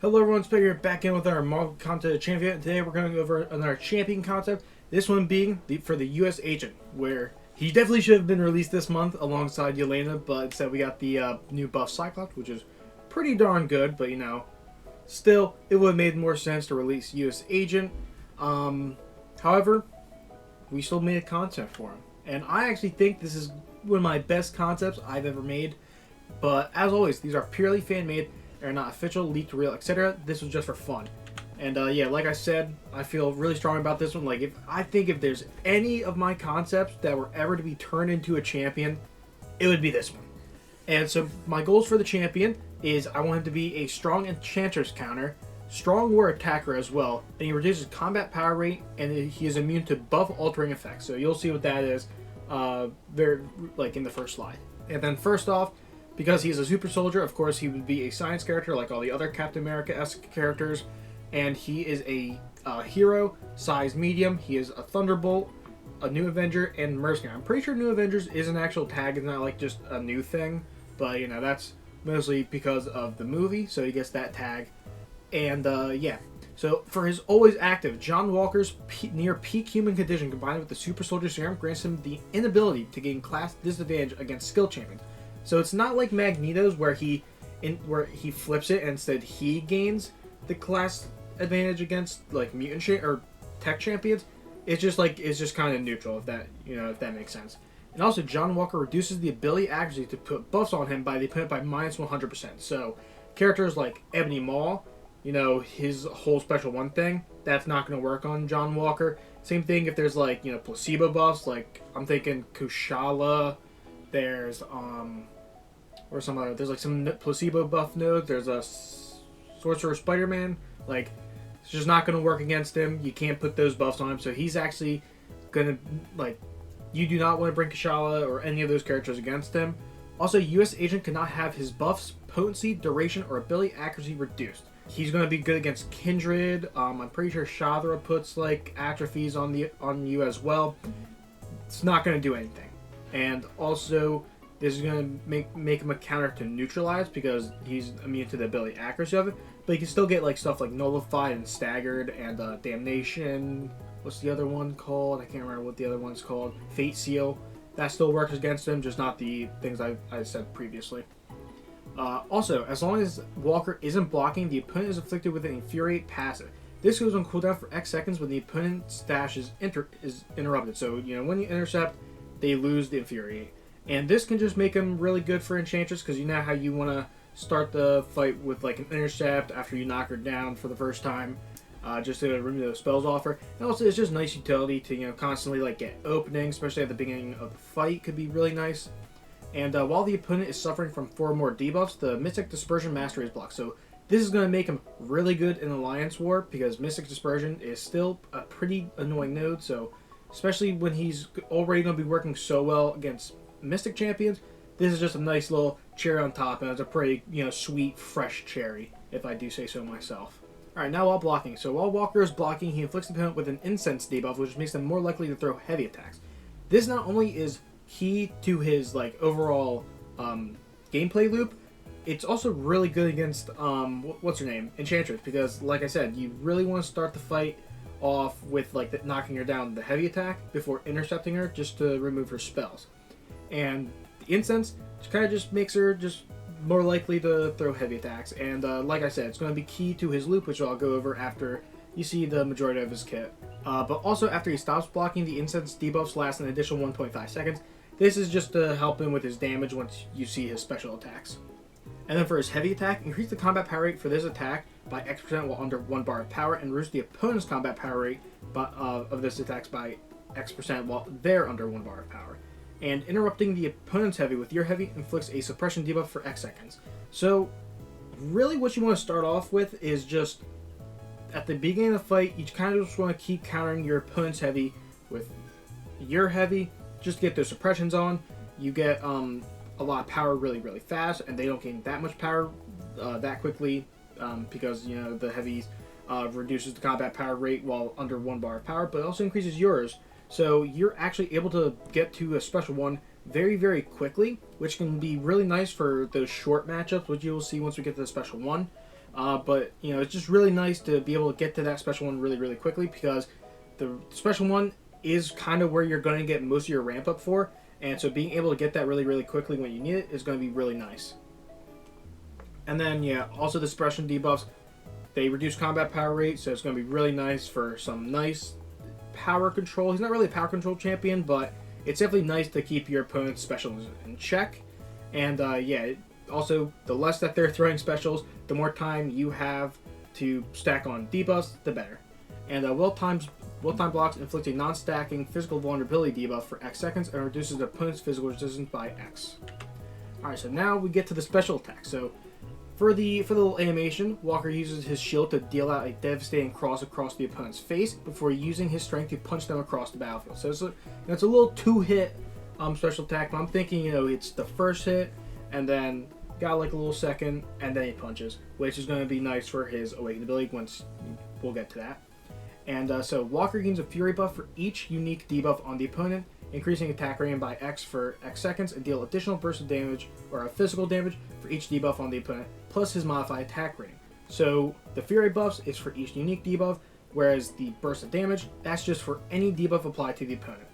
Hello everyone, Spec here, back in with our Marvel content champion. Today we're going to go over another champion concept. This one being for the U.S. Agent, where he definitely should have been released this month alongside Yelena, but instead we got the new buff Cyclops, which is pretty darn good, but still, it would have made more sense to release U.S. Agent. However, we still made content for him. And I actually think this is one of my best concepts I've ever made. But as always, these are purely fan-made. They're not official, leaked, real, etc. This was just for fun. And yeah, like I said, I feel really strong about this one. Like, if there's any of my concepts that were ever to be turned into a champion, it would be this one. And so my goals for the champion is I want him to be a strong Enchantress counter, strong war attacker as well, and he reduces combat power rate, and he is immune to buff altering effects. So you'll see what that is very like in the first slide. And then first off, because he's a super soldier, of course, he would be a science character like all the other Captain America-esque characters. And he is a hero, size medium. He is a Thunderbolt, a New Avenger, and Mercenary. I'm pretty sure New Avengers is an actual tag. It's not like just a new thing. But, that's mostly because of the movie. So he gets that tag. And, yeah. So, for his always active, John Walker's near peak human condition combined with the super soldier serum grants him the inability to gain class disadvantage against skill champions. So it's not like Magneto's where he flips it and instead he gains the class advantage against like mutant or tech champions. It's just kind of neutral if that makes sense. And also John Walker reduces the ability accuracy to put buffs on him by the opponent by minus 100%. So characters like Ebony Maw, his whole special one thing, that's not going to work on John Walker. Same thing if there's like placebo buffs, like I'm thinking Kushala. There's or some other. There's like some placebo buff nodes. There's a Sorcerer Spider-Man. Like, it's just not going to work against him. You can't put those buffs on him. So he's actually going to you do not want to bring Kushala or any of those characters against him. Also, U.S. Agent cannot have his buffs, potency, duration, or ability accuracy reduced. He's going to be good against Kindred. I'm pretty sure Shadra puts like atrophies on you as well. It's not going to do anything. And also, this is going to make him a counter to neutralize because he's immune to the ability accuracy of it. But you can still get like stuff like nullified and staggered and damnation. What's the other one called? I can't remember what the other one's called. Fate Seal. That still works against him, just not the things I said previously. Also, as long as Walker isn't blocking, the opponent is afflicted with an Infuriate passive. This goes on cooldown for X seconds when the opponent's dash is interrupted. So, when you intercept, they lose the Infuriate. And this can just make them really good for Enchantress, because you know how you want to start the fight with like an intercept after you knock her down for the first time, just to remove those spells off her. And also, it's just nice utility to constantly like get openings, especially at the beginning of the fight, could be really nice. And while the opponent is suffering from 4 more debuffs, the Mystic Dispersion Mastery is blocked. So this is going to make him really good in Alliance War, because Mystic Dispersion is still a pretty annoying node. So especially when he's already going to be working so well against Mystic champions, this is just a nice little cherry on top, and it's a pretty, sweet, fresh cherry, if I do say so myself. Alright, now while blocking. So while Walker is blocking, he inflicts the opponent with an Incense debuff, which makes them more likely to throw heavy attacks. This not only is key to his, overall gameplay loop, it's also really good against, what's her name? Enchantress, because, like I said, you really want to start the fight off with knocking her down the heavy attack before intercepting her, just to remove her spells. And the incense kind of just makes her just more likely to throw heavy attacks. And like I said, it's going to be key to his loop, which I'll go over after you see the majority of his kit. But also after he stops blocking, the incense debuffs last an additional 1.5 seconds. This is just to help him with his damage once you see his special attacks. And then for his heavy attack, increase the combat power rate for this attack by X% while under 1 bar of power, and reduce the opponent's combat power rate of this attack by X% while they're under 1 bar of power. And interrupting the opponent's heavy with your heavy inflicts a suppression debuff for X seconds. So really what you want to start off with is just at the beginning of the fight, you kind of just want to keep countering your opponent's heavy with your heavy, just to get those suppressions on. You get a lot of power really, really fast, and they don't gain that much power that quickly because, the heavies reduces the combat power rate while under 1 bar of power, but it also increases yours. So you're actually able to get to a special one very, very quickly, which can be really nice for those short matchups, which you will see once we get to the special one. But, you know, it's just really nice to be able to get to that special one really, really quickly, because the special one is kind of where you're going to get most of your ramp up for. And so being able to get that really, really quickly when you need it is going to be really nice. And then, yeah, also the suppression debuffs. They reduce combat power rate, so it's going to be really nice for some nice power control. He's not really a power control champion, but it's definitely nice to keep your opponent's specials in check. And yeah, also the less that they're throwing specials, the more time you have to stack on debuffs, the better. And well-timed blocks inflict a non-stacking physical vulnerability debuff for X seconds and reduces the opponent's physical resistance by X. Alright, so now we get to the special attack. So for the little animation, Walker uses his shield to deal out a devastating cross across the opponent's face before using his strength to punch them across the battlefield. So it's a little two-hit special attack, but I'm thinking, you know, it's the first hit, and then got like a little second, and then he punches, which is going to be nice for his awakened ability once we'll get to that. And so Walker gains a Fury buff for each unique debuff on the opponent, increasing attack rating by X for X seconds, and deal additional burst of damage or physical damage for each debuff on the opponent, plus his modified attack rating. So the Fury buffs is for each unique debuff, whereas the burst of damage, that's just for any debuff applied to the opponent.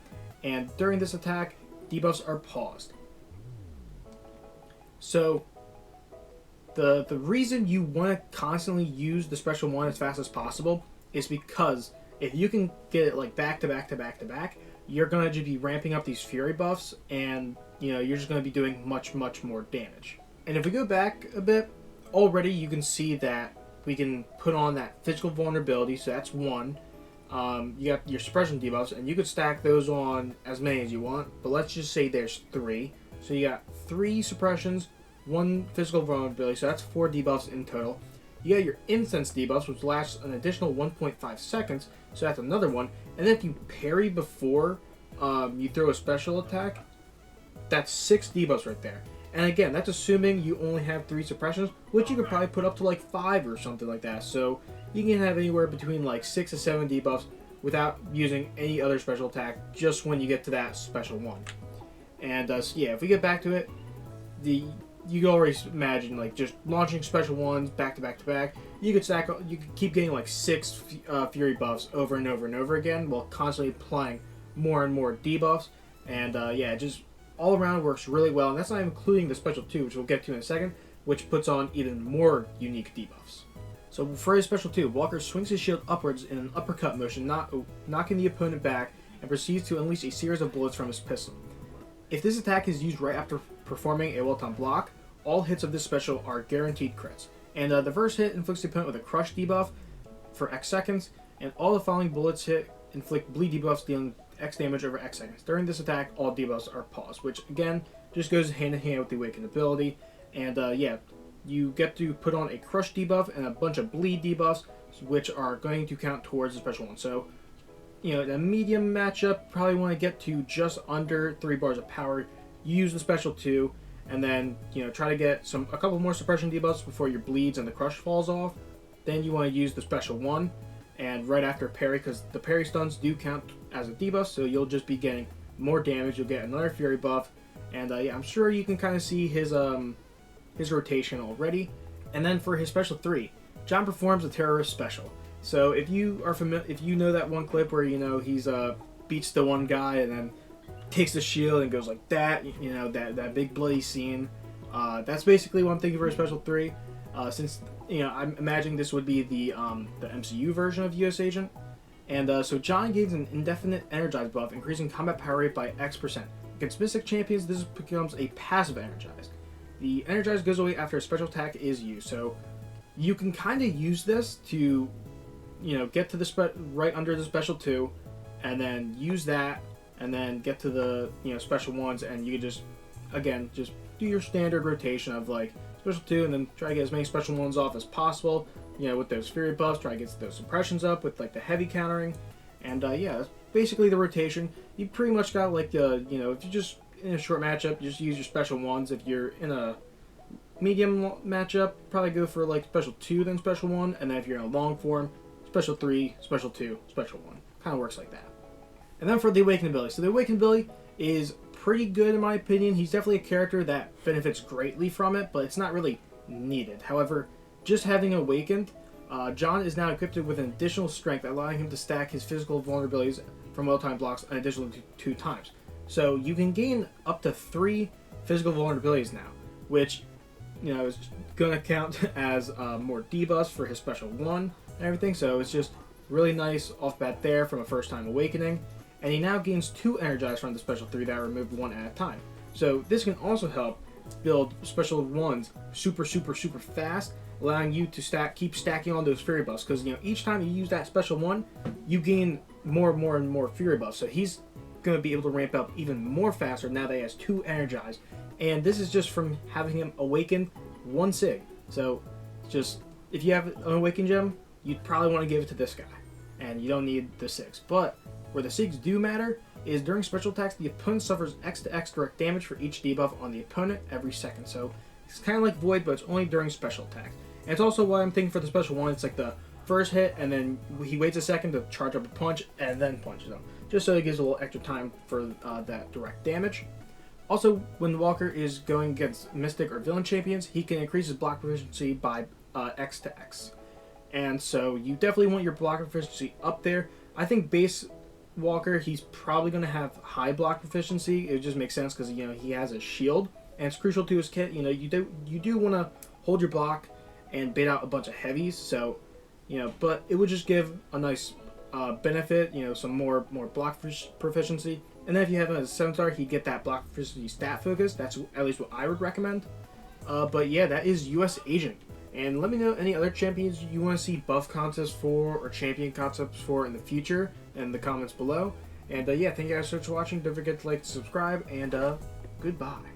And during this attack, debuffs are paused. So the reason you want to constantly use the special one as fast as possible is because if you can get it like back to back to back to back, you're going to just be ramping up these Fury buffs, and you know, you're just going to be doing much more damage. And if we go back a bit, already you can see that we can put on that physical vulnerability, so that's one. You got your suppression debuffs, and you could stack those on as many as you want, but let's just say there's 3. So you got 3 suppressions, 1 physical vulnerability, so that's 4 debuffs in total. You got your incense debuffs, which lasts an additional 1.5 seconds, so that's another one. And then if you parry before you throw a special attack, that's 6 debuffs right there. And again, that's assuming you only have 3 suppressions, which you could probably put up to like 5 or something like that. So you can have anywhere between like 6 to 7 debuffs without using any other special attack, just when you get to that special one. And so yeah, if we get back to it, you can already imagine like just launching special ones back to back to back. You could keep getting like 6 Fury buffs over and over and over again, while constantly applying more and more debuffs. And yeah, just all around works really well. And that's not including the special 2, which we'll get to in a second, which puts on even more unique debuffs. So for his special 2, Walker swings his shield upwards in an uppercut motion, knocking the opponent back, and proceeds to unleash a series of bullets from his pistol. If this attack is used right after performing a well-timed block, all hits of this special are guaranteed crits. And the first hit inflicts the opponent with a crush debuff for X seconds, and all the following bullets hit inflict bleed debuffs dealing X damage over X seconds. During this attack, all debuffs are paused, which again just goes hand in hand with the awakened ability. And yeah, you get to put on a crush debuff and a bunch of bleed debuffs, which are going to count towards the special one. So, you know, in a medium matchup, probably want to get to just under 3 bars of power. You use the special 2, and then, you know, try to get a couple more suppression debuffs before your bleeds and the crush falls off. Then you want to use the special 1, and right after parry, because the parry stuns do count as a debuff, so you'll just be getting more damage. You'll get another Fury buff, and yeah, I'm sure you can kind of see his rotation already. And then for his special 3, John performs a terrorist special. So if you are if you know that one clip where, you know, he's beats the one guy and then takes the shield and goes like that, you know, that big bloody scene, that's basically what I'm thinking for a special 3. Since, you know, I'm imagining this would be the MCU version of US Agent. And so John gains an indefinite energized buff, increasing combat power rate by X%. Against Mystic champions, this becomes a passive energized. The energized goes away after a special attack is used, so you can kind of use this to, you know, get to the right under the special 2, and then use that, and then get to the, you know, special ones, and you can just, again, just do your standard rotation of like special 2, and then try to get as many special ones off as possible, you know, with those Fury buffs. Try to get those suppressions up with like the heavy countering, and yeah, that's basically the rotation. You pretty much got like the, you know, if you just in a short matchup, just use your special ones. If you're in a medium matchup, probably go for like special 2 then special 1, and then if you're in a long form, special 3, special 2, special 1. Kind of works like that. And then for the awakened ability. So the awakened ability is pretty good in my opinion. He's definitely a character that benefits greatly from it, but it's not really needed. However, just having awakened, John is now equipped with an additional strength, allowing him to stack his physical vulnerabilities from well-timed blocks an additional 2 times. So you can gain up to 3 physical vulnerabilities now, which, you know, is going to count as more debuffs for his special 1 and everything. So it's just really nice off bat there from a first time awakening. And he now gains 2 energize from the special 3 that are removed 1 at a time. So this can also help build special 1s super fast, allowing you to keep stacking on those fury buffs, because, you know, each time you use that special 1, you gain more and more fury buffs. So he's going to be able to ramp up even more faster now that he has 2 energized, and this is just from having him awaken 1 sig. So just, if you have an awakened gem, you'd probably want to give it to this guy, and you don't need the 6. But where the SIGs do matter is during special attacks, the opponent suffers X to X direct damage for each debuff on the opponent every second. So it's kind of like Void, but it's only during special attacks. And it's also why I'm thinking for the special 1, it's like the first hit, and then he waits a second to charge up a punch, and then punches him, just so it gives a little extra time for that direct damage. Also, when the Walker is going against Mystic or Villain champions, he can increase his block proficiency by X to X. And so you definitely want your block proficiency up there. I think base Walker, he's probably going to have high block proficiency. It just makes sense because, you know, he has a shield, and it's crucial to his kit. You know, you do want to hold your block and bait out a bunch of heavies. So, you know, but it would just give a nice benefit. You know, some more block proficiency. And then if you have him as a 7-star, he'd get that block proficiency stat focus. That's at least what I would recommend. But yeah, that is US Agent. And let me know any other champions you want to see buff contests for or champion concepts for in the future in the comments below. And yeah, thank you guys so much for watching. Don't forget to like, subscribe, and goodbye.